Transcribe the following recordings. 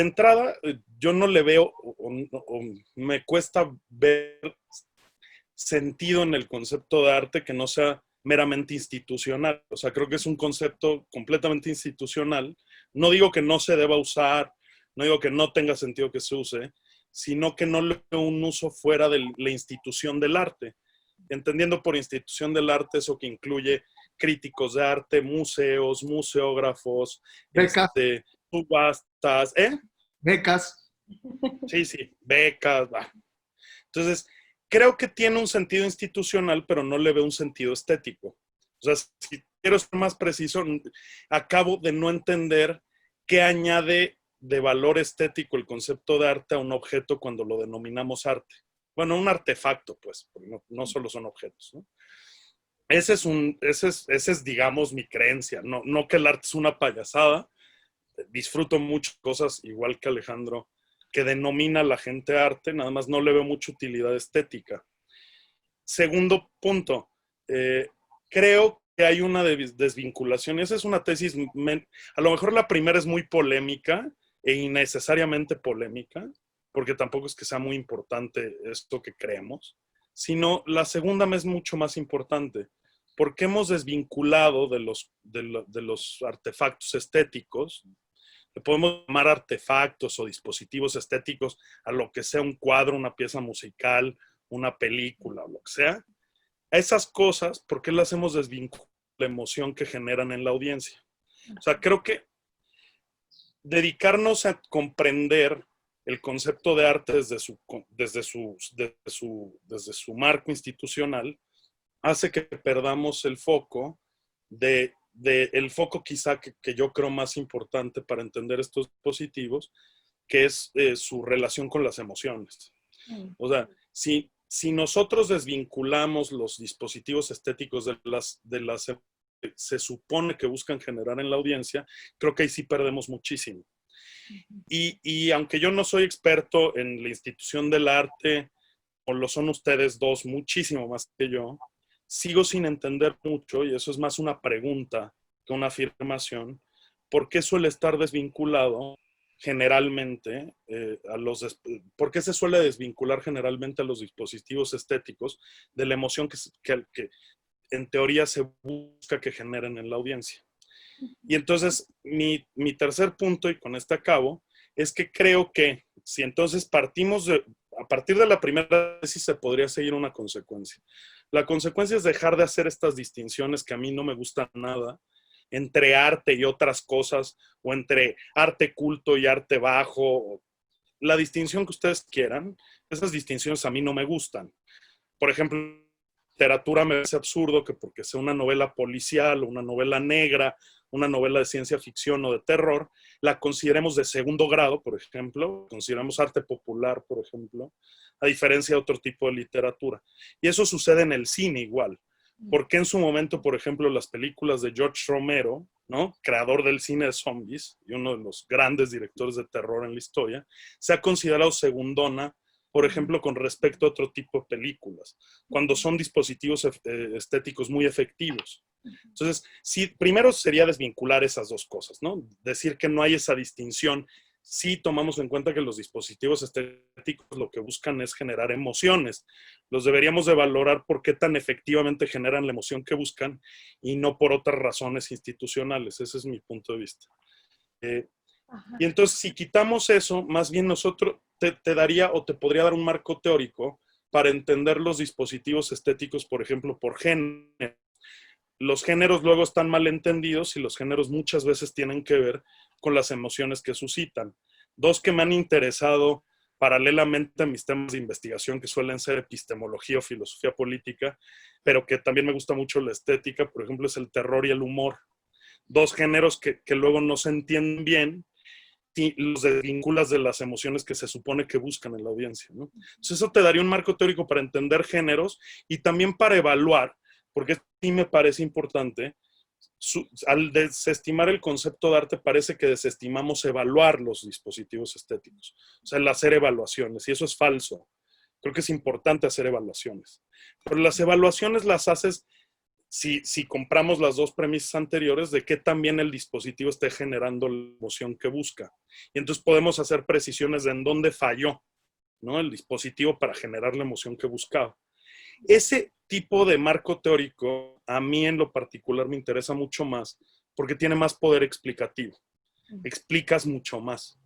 de entrada, yo no le veo, o me cuesta ver sentido en el concepto de arte que no sea meramente institucional. O sea, creo que es un concepto completamente institucional. No digo que no se deba usar, no digo que no tenga sentido que se use, sino que no le veo un uso fuera de la institución del arte. Entendiendo por institución del arte eso que incluye críticos de arte, museos, museógrafos, Becas, subastas, becas. Sí, sí, becas, va. Entonces, creo que tiene un sentido institucional, pero no le veo un sentido estético. O sea, si quiero ser más preciso, acabo de no entender qué añade de valor estético el concepto de arte a un objeto cuando lo denominamos arte. Bueno, un artefacto, pues, porque no solo son objetos, ¿no? Ese es, digamos, mi creencia. No que el arte es una payasada. Disfruto muchas cosas, igual que Alejandro, que denomina a la gente arte, nada más no le veo mucha utilidad estética. Segundo punto, creo que hay una desvinculación. Esa es una tesis, a lo mejor la primera es muy polémica e innecesariamente polémica, porque tampoco es que sea muy importante esto que creemos, sino la segunda me es mucho más importante, porque hemos desvinculado de los artefactos estéticos. Le podemos llamar artefactos o dispositivos estéticos a lo que sea un cuadro, una pieza musical, una película o lo que sea. A esas cosas, ¿por qué las hemos desvinculado de la emoción que generan en la audiencia? O sea, creo que dedicarnos a comprender el concepto de arte desde su marco institucional hace que perdamos el foco el foco quizá que yo creo más importante para entender estos dispositivos, que es su relación con las emociones. O sea, si nosotros desvinculamos los dispositivos estéticos de las se supone que buscan generar en la audiencia, creo que ahí sí perdemos muchísimo. Y aunque yo no soy experto en la institución del arte, o lo son ustedes dos muchísimo más que yo, sigo sin entender mucho, y eso es más una pregunta que una afirmación, ¿por qué suele estar desvinculado generalmente por qué se suele desvincular generalmente a los dispositivos estéticos de la emoción que en teoría se busca que generen en la audiencia? Y entonces mi tercer punto, y con este acabo, es que creo que si entonces a partir de la primera tesis se podría seguir una consecuencia. La consecuencia es dejar de hacer estas distinciones que a mí no me gustan nada, entre arte y otras cosas, o entre arte culto y arte bajo, la distinción que ustedes quieran. Esas distinciones a mí no me gustan. Por ejemplo, literatura me parece absurdo que porque sea una novela policial o una novela negra, una novela de ciencia ficción o de terror, la consideremos de segundo grado, por ejemplo, consideramos arte popular, por ejemplo, a diferencia de otro tipo de literatura. Y eso sucede en el cine igual. Porque en su momento, por ejemplo, las películas de George Romero, ¿no?, creador del cine de zombies y uno de los grandes directores de terror en la historia, se ha considerado segundona, por ejemplo, con respecto a otro tipo de películas, cuando son dispositivos estéticos muy efectivos. Entonces, sí, primero sería desvincular esas dos cosas, ¿no? Decir que no hay esa distinción si tomamos en cuenta que los dispositivos estéticos lo que buscan es generar emociones. Los deberíamos de valorar por qué tan efectivamente generan la emoción que buscan y no por otras razones institucionales. Ese es mi punto de vista. Y entonces, si quitamos eso, más bien nosotros te daría o te podría dar un marco teórico para entender los dispositivos estéticos, por ejemplo, por género. Los géneros luego están mal entendidos y los géneros muchas veces tienen que ver con las emociones que suscitan. Dos que me han interesado paralelamente a mis temas de investigación, que suelen ser epistemología o filosofía política, pero que también me gusta mucho la estética, por ejemplo, es el terror y el humor. Dos géneros que luego no se entienden bien y los desvinculas de las emociones que se supone que buscan en la audiencia, ¿no? Entonces eso te daría un marco teórico para entender géneros y también para evaluar, porque sí me parece importante, al desestimar el concepto de arte parece que desestimamos evaluar los dispositivos estéticos, o sea, el hacer evaluaciones, y eso es falso. Creo que es importante hacer evaluaciones, pero las evaluaciones las haces si compramos las dos premisas anteriores de que también el dispositivo esté generando la emoción que busca. Y entonces podemos hacer precisiones de en dónde falló, ¿no? El dispositivo para generar la emoción que buscaba. Ese tipo de marco teórico a mí en lo particular me interesa mucho más porque tiene más poder explicativo. Explicas mucho más.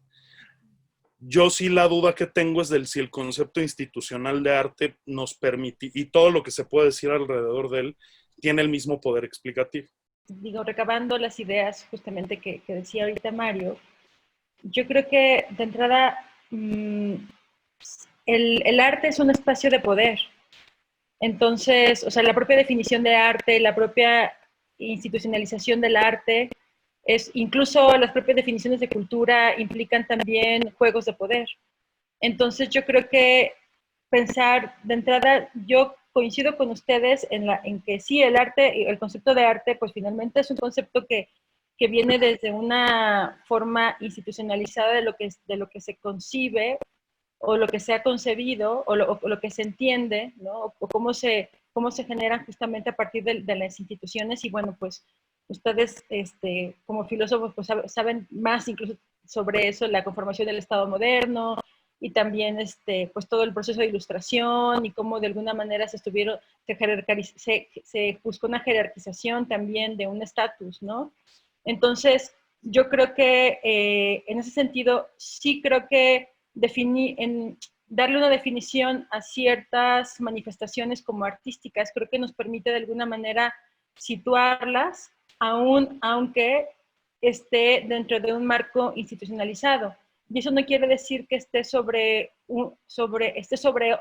Yo sí la duda que tengo es del si el concepto institucional de arte nos permite, y todo lo que se puede decir alrededor de él, tiene el mismo poder explicativo. Digo, recabando las ideas justamente que decía ahorita Mario, yo creo que de entrada el arte es un espacio de poder. Entonces, o sea, la propia definición de arte, la propia institucionalización del arte, es, incluso las propias definiciones de cultura implican también juegos de poder. Entonces, yo creo que pensar de entrada, yo coincido con ustedes en que sí, el arte, el concepto de arte, pues finalmente es un concepto que viene desde una forma institucionalizada de lo que se concibe o lo que se ha concebido o lo que se entiende, ¿no? O cómo se generan justamente a partir de las instituciones. Y bueno, pues ustedes como filósofos pues, saben más incluso sobre eso, la conformación del Estado moderno y también pues todo el proceso de ilustración y cómo de alguna manera se buscó una jerarquización también de un estatus, ¿no? Entonces, yo creo que en ese sentido, sí creo que darle una definición a ciertas manifestaciones como artísticas, creo que nos permite de alguna manera situarlas, aunque esté dentro de un marco institucionalizado. Y eso no quiere decir que esté sobre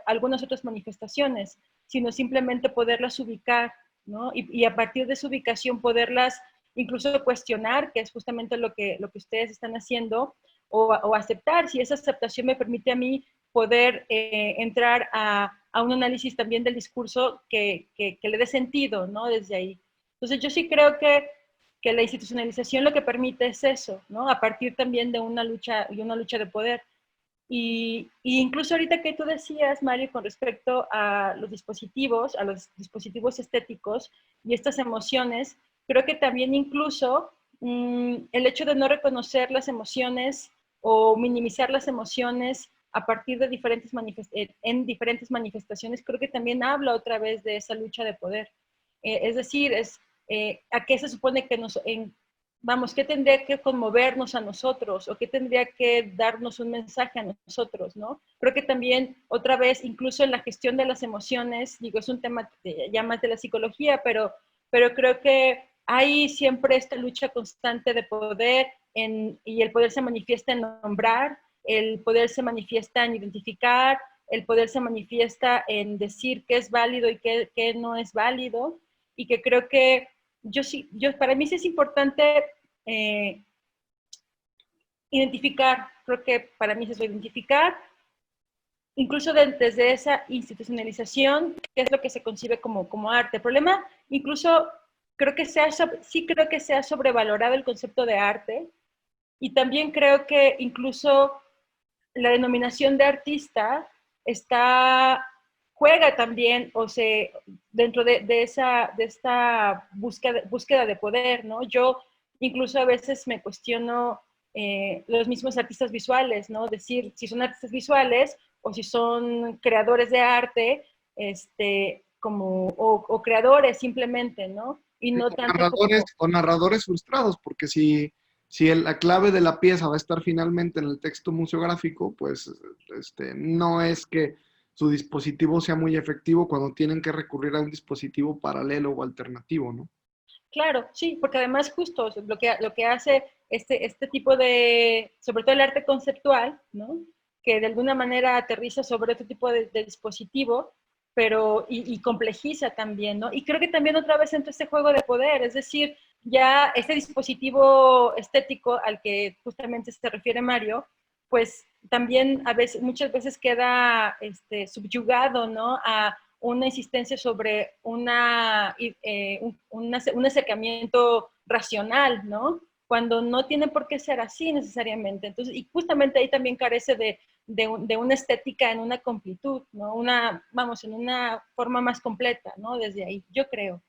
algunas otras manifestaciones, sino simplemente poderlas ubicar, ¿no? Y a partir de su ubicación poderlas incluso cuestionar, que es justamente lo que ustedes están haciendo, o aceptar, si esa aceptación me permite a mí poder entrar a un análisis también del discurso que le dé sentido, ¿no? Desde ahí. Entonces yo sí creo que la institucionalización lo que permite es eso, ¿no? A partir también de una lucha de poder. Y incluso ahorita que tú decías, Mario, con respecto a los dispositivos estéticos y estas emociones, creo que también incluso el hecho de no reconocer las emociones o minimizar las emociones a partir de en diferentes manifestaciones, creo que también habla otra vez de esa lucha de poder. Es decir, ¿a qué se supone que vamos, qué tendría que conmovernos a nosotros o qué tendría que darnos un mensaje a nosotros, ¿no? Creo que también, otra vez, incluso en la gestión de las emociones, digo, es un tema ya más de la psicología, pero creo que hay siempre esta lucha constante de poder y el poder se manifiesta en nombrar, el poder se manifiesta en identificar, el poder se manifiesta en decir qué es válido y qué no es válido, y que creo que para mí sí es importante identificar, creo que para mí es eso, identificar, incluso desde esa institucionalización, qué es lo que se concibe como arte. El problema, incluso, sí creo que se ha sobrevalorado el concepto de arte, y también creo que incluso la denominación de artista juega también, dentro de esta búsqueda de poder, ¿no? Yo incluso a veces me cuestiono los mismos artistas visuales, ¿no? Decir si son artistas visuales o si son creadores de arte, o creadores simplemente, ¿no? Y no tanto narradores como... o narradores frustrados, porque si la clave de la pieza va a estar finalmente en el texto museográfico, pues no es que su dispositivo sea muy efectivo cuando tienen que recurrir a un dispositivo paralelo o alternativo, ¿no? Claro, sí, porque además justo lo que hace este tipo sobre todo el arte conceptual, ¿no? Que de alguna manera aterriza sobre otro tipo de dispositivo, y complejiza también, ¿no? Y creo que también otra vez entra este juego de poder, es decir, ya este dispositivo estético al que justamente se refiere Mario, pues también muchas veces queda subyugado, ¿no? A una insistencia sobre un acercamiento racional, ¿no? Cuando no tiene por qué ser así necesariamente. Entonces, y justamente ahí también carece de una estética en una completud, ¿no? En una forma más completa, ¿no? Desde ahí, yo creo.